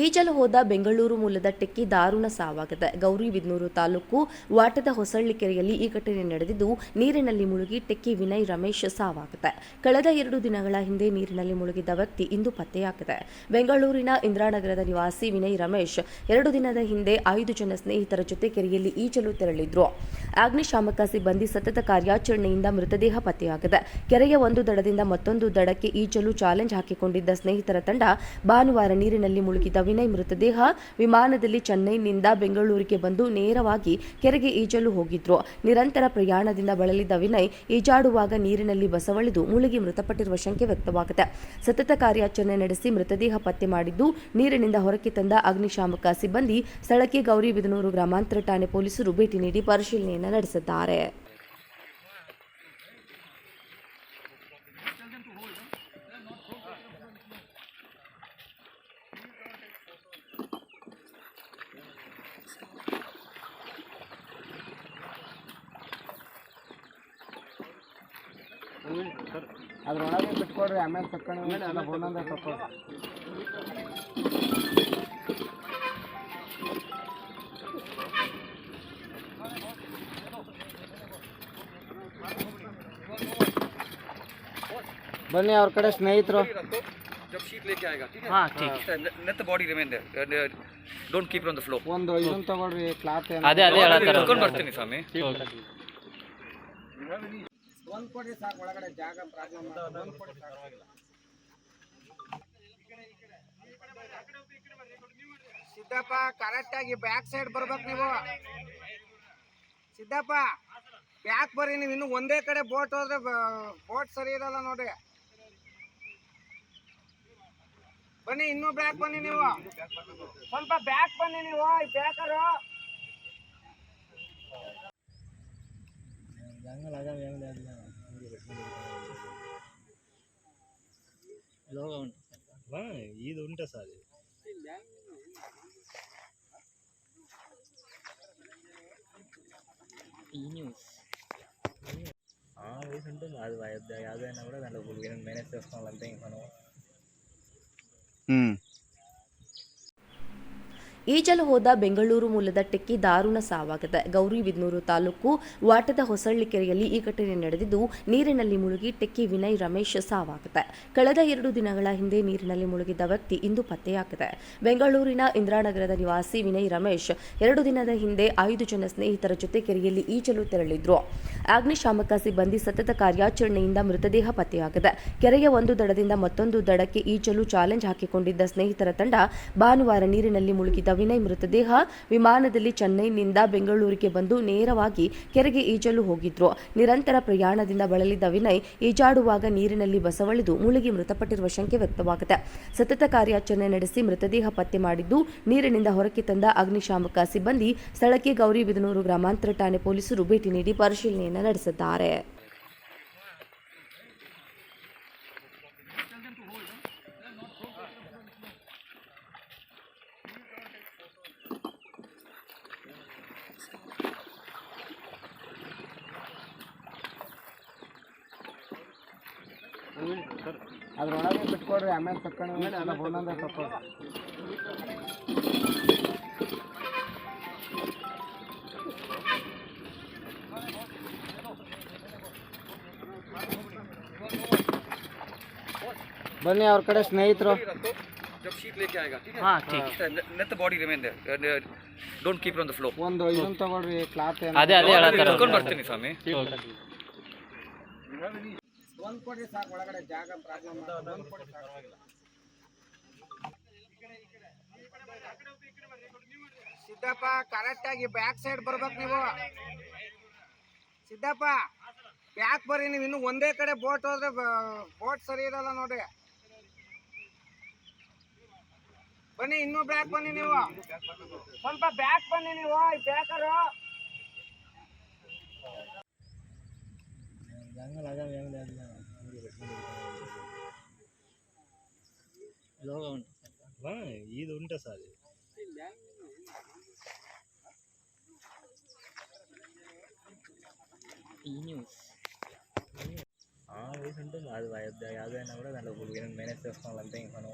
ಈಜಲು ಹೋದ ಬೆಂಗಳೂರು ಮೂಲದ ಟೆಕ್ಕಿ ದಾರುಣ ಸಾವಾಗಿದೆ. ಗೌರಿಬಿದನೂರು ತಾಲೂಕು ವಾಟದ ಹೊಸಳ್ಳಿ ಕೆರೆಯಲ್ಲಿ ಈ ಘಟನೆ ನಡೆದಿದ್ದು, ನೀರಿನಲ್ಲಿ ಮುಳುಗಿ ಟೆಕ್ಕಿ ವಿನಯ್ ರಮೇಶ್ ಸಾವಾಗಿದೆ. ಕಳೆದ 2 ದಿನಗಳ ಹಿಂದೆ ನೀರಿನಲ್ಲಿ ಮುಳುಗಿದ್ದ ವ್ಯಕ್ತಿ ಇಂದು ಪತ್ತೆಯಾಗಿದೆ. ಬೆಂಗಳೂರಿನ ಇಂದಿರಾನಗರದ ನಿವಾಸಿ ವಿನಯ್ ರಮೇಶ್ 2 ದಿನದ ಹಿಂದೆ 5 ಜನ ಸ್ನೇಹಿತರ ಜೊತೆ ಕೆರೆಯಲ್ಲಿ ಈಜಲು ತೆರಳಿದ್ರು. ಅಗ್ನಿಶಾಮಕ ಸಿಬ್ಬಂದಿ ಸತತ ಕಾರ್ಯಾಚರಣೆಯಿಂದ ಮೃತದೇಹ ಪತ್ತೆಯಾಗಿದೆ. ಕೆರೆಯ ಒಂದು ದಡದಿಂದ ಮತ್ತೊಂದು ದಡಕ್ಕೆ ಈಜಲು ಚಾಲೆಂಜ್ ಹಾಕಿಕೊಂಡಿದ್ದ ಸ್ನೇಹಿತರ ತಂಡ ಭಾನುವಾರ ನೀರಿನಲ್ಲಿ ಮುಳುಗಿದ ವಿನಯ್ ಮೃತದೇಹ ವಿಮಾನದಲ್ಲಿ ಚೆನ್ನೈನಿಂದ ಬೆಂಗಳೂರಿಗೆ ಬಂದು ನೇರವಾಗಿ ಕೆರೆಗೆ ಈಜಲು ಹೋಗಿದ್ರು. ನಿರಂತರ ಪ್ರಯಾಣದಿಂದ ಬಳಲಿದ್ದ ವಿನಯ್ ಈಜಾಡುವಾಗ ನೀರಿನಲ್ಲಿ ಬಸವಳಿದು ಮುಳುಗಿ ಮೃತಪಟ್ಟಿರುವ ಶಂಕೆ ವ್ಯಕ್ತವಾಗಿದೆ. ಸತತ ಕಾರ್ಯಾಚರಣೆ ನಡೆಸಿ ಮೃತದೇಹ ಪತ್ತೆ ಮಾಡಿದ್ದು, ನೀರಿನಿಂದ ಹೊರಕ್ಕೆ ತಂದ ಅಗ್ನಿಶಾಮಕ ಸಿಬ್ಬಂದಿ ಸ್ಥಳಕ್ಕೆ ಗೌರಿಬಿದನೂರು ಗ್ರಾಮಾಂತರ ಠಾಣೆ ಪೊಲೀಸರು ಭೇಟಿ ನೀಡಿ ಪರಿಶೀಲನೆಯನ್ನು ನಡೆಸಿದ್ದಾರೆ. ಸರ್ ಅದ್ರೊಳಗೆ ಬಿಟ್ಕೊಡ್ರಿ, ಆಮೇಲೆ ತಕ್ಕೊಂಡು ಒಂದೊಂದೇ ತಕ್ಕೊಡ್ರಿ. ಬನ್ನಿ ಅವ್ರ ಕಡೆ ಸ್ನೇಹಿತರು. जब शीट लेके आएगा, ठीक है? हाँ ठीक है. Let the body remain there. Don't keep it on the floor. ಒಂದು ಇದನ್ನ ತಗೊಳ್ರಿ, ಕ್ಲಾತ್. ಅದೇ ಹೇಳತ್ತಾರೆ. ಕರ್ಕೊಂಡು ಬರ್ತೀನಿ ಸ್ವಾಮಿ. ಒಂದು ಕೊಡಿ ಸಾಕು, ಒಳಗಡೆ ಜಾಗ ಪ್ರಾಬ್ಲಮ್. ಒಂದು ಕೊಡಿ ಸಾಕು. ಸಿದ್ದಪ್ಪ ಕರೆಕ್ಟ್ ಆಗಿ ಬ್ಯಾಕ್ ಸೈಡ್ ಬರ್ಬೇಕು ನೀವು. ಸಿದ್ದಪ್ಪ ಬ್ಯಾಕ್ ಬರ್ರಿ ನೀವು. ಇನ್ನು ಒಂದೇ ಕಡೆ ಬೋಟ್ ಹೋದ್ರೆ ಬೋಟ್ ಸರಿ ಇರಲ್ಲ ನೋಡಿ. ಬನ್ನಿ, ಇನ್ನೂ ಬ್ಯಾಕ್ ಬನ್ನಿ ನೀವು. ಸ್ವಲ್ಪ ಬ್ಯಾಕ್ ಬನ್ನಿ ನೀವು. ಬ್ಯಾಕರು ఇది ఉంటే సార్ ఈ న్యూస్ వేసి ఉంటుంది. అది యాదైనా కూడా దాంట్లో మేనేజ్ చేసుకోవాలంటే ఇంకా మనం ಈಜಲು ಹೋದ ಬೆಂಗಳೂರು ಮೂಲದ ಟೆಕ್ಕಿ ದಾರುಣ ಸಾವಾಗಿದೆ. ಗೌರಿಬಿದನೂರು ತಾಲೂಕು ವಾಟದ ಹೊಸಳ್ಳಿ ಕೆರೆಯಲ್ಲಿ ಈ ಘಟನೆ ನಡೆದಿದ್ದು, ನೀರಿನಲ್ಲಿ ಮುಳುಗಿ ಟೆಕ್ಕಿ ವಿನಯ್ ರಮೇಶ್ ಸಾವಾಗಿದೆ. ಕಳೆದ 2 ದಿನಗಳ ಹಿಂದೆ ನೀರಿನಲ್ಲಿ ಮುಳುಗಿದ್ದ ವ್ಯಕ್ತಿ ಇಂದು ಪತ್ತೆಯಾಗಿದೆ. ಬೆಂಗಳೂರಿನ ಇಂದಿರಾನಗರದ ನಿವಾಸಿ ವಿನಯ್ ರಮೇಶ್ 2 ದಿನದ ಹಿಂದೆ 5 ಜನ ಸ್ನೇಹಿತರ ಜೊತೆ ಕೆರೆಯಲ್ಲಿ ಈಜಲು ತೆರಳಿದ್ರು. ಅಗ್ನಿಶಾಮಕ ಸಿಬ್ಬಂದಿ ಸತತ ಕಾರ್ಯಾಚರಣೆಯಿಂದ ಮೃತದೇಹ ಪತ್ತೆಯಾಗಿದೆ. ಕೆರೆಯ ಒಂದು ದಡದಿಂದ ಮತ್ತೊಂದು ದಡಕ್ಕೆ ಈಜಲು ಚಾಲೆಂಜ್ ಹಾಕಿಕೊಂಡಿದ್ದ ಸ್ನೇಹಿತರ ತಂಡ ಭಾನುವಾರ ನೀರಿನಲ್ಲಿ ಮುಳುಗಿದ್ದ ವಿನಯ್ ಮೃತದೇಹ ವಿಮಾನದಲ್ಲಿ ಚೆನ್ನೈನಿಂದ ಬೆಂಗಳೂರಿಗೆ ಬಂದು ನೇರವಾಗಿ ಕೆರೆಗೆ ಈಜಲು ಹೋಗಿದ್ರು. ನಿರಂತರ ಪ್ರಯಾಣದಿಂದ ಬಳಲಿದ್ದ ವಿನಯ್ ಈಜಾಡುವಾಗ ನೀರಿನಲ್ಲಿ ಬಸವಳಿದು ಮುಳುಗಿ ಮೃತಪಟ್ಟಿರುವ ಶಂಕೆ ವ್ಯಕ್ತವಾಗಿದೆ. ಸತತ ಕಾರ್ಯಾಚರಣೆ ನಡೆಸಿ ಮೃತದೇಹ ಪತ್ತೆ ಮಾಡಿದ್ದು, ನೀರಿನಿಂದ ಹೊರಕ್ಕೆ ತಂದ ಅಗ್ನಿಶಾಮಕ ಸಿಬ್ಬಂದಿ ಸ್ಥಳಕ್ಕೆ ಗೌರಿಬಿದನೂರು ಗ್ರಾಮಾಂತರ ಠಾಣೆ ಪೊಲೀಸರು ಭೇಟಿ ನೀಡಿ ಪರಿಶೀಲನೆಯನ್ನು ನಡೆಸಿದ್ದಾರೆ. ಸರ್ ಅದ್ರೊಳಗೆ ಬಿಟ್ಕೊಡ್ರಿ, ಆಮೇಲೆ ತಕ್ಕೊಂಡು ಒಂದೊಂದೇ ತಕ್ಕೊಡ್ರಿ. ಬನ್ನಿ ಅವ್ರ ಕಡೆ ಸ್ನೇಹಿತರು. जब शीट लेके आएगा, ठीक है? हाँ ठीक है. Let the body remain there. Don't keep it on the floor. ಒಂದು ಇದನ್ನ ತಗೊಳ್ರಿ, ಕ್ಲಾತ್. ಅದೇ ಹೇಳತ್ತಾರೆ. ಕರ್ಕೊಂಡು ಬರ್ತೀನಿ ಸ್ವಾಮಿ. ಒಂದು ಕೊಡಿ ಸಾಕು, ಒಳಗಡೆ ಜಾಗ ಪ್ರಾಬ್ಲಮ್. ಒಂದು ಕೊಡಿ ಸಾಕು. ಸಿದ್ದಪ್ಪ ಕರೆಕ್ಟ್ ಆಗಿ ಬ್ಯಾಕ್ ಸೈಡ್ ಬರ್ಬೇಕು ನೀವು. ಸಿದ್ದಪ್ಪ ಬ್ಯಾಕ್ ಬರ್ರಿ ನೀವು. ಇನ್ನು ಒಂದೇ ಕಡೆ ಬೋಟ್ ಹೋದ್ರೆ ಬೋಟ್ ಸರಿ ಇರಲ್ಲ ನೋಡಿ. ಬನ್ನಿ, ಇನ್ನೂ ಬ್ಯಾಕ್ ಬನ್ನಿ ನೀವು. ಸ್ವಲ್ಪ ಬ್ಯಾಕ್ ಬನ್ನಿ ನೀವು. ಬ್ಯಾಕರು ఇది ఉంటే సార్ ఈ న్యూస్ వేసి ఉంటుంది. అది యాదైనా కూడా దాంట్లో మేనేజ్ చేసుకోవాలంటే ఇంకా మనం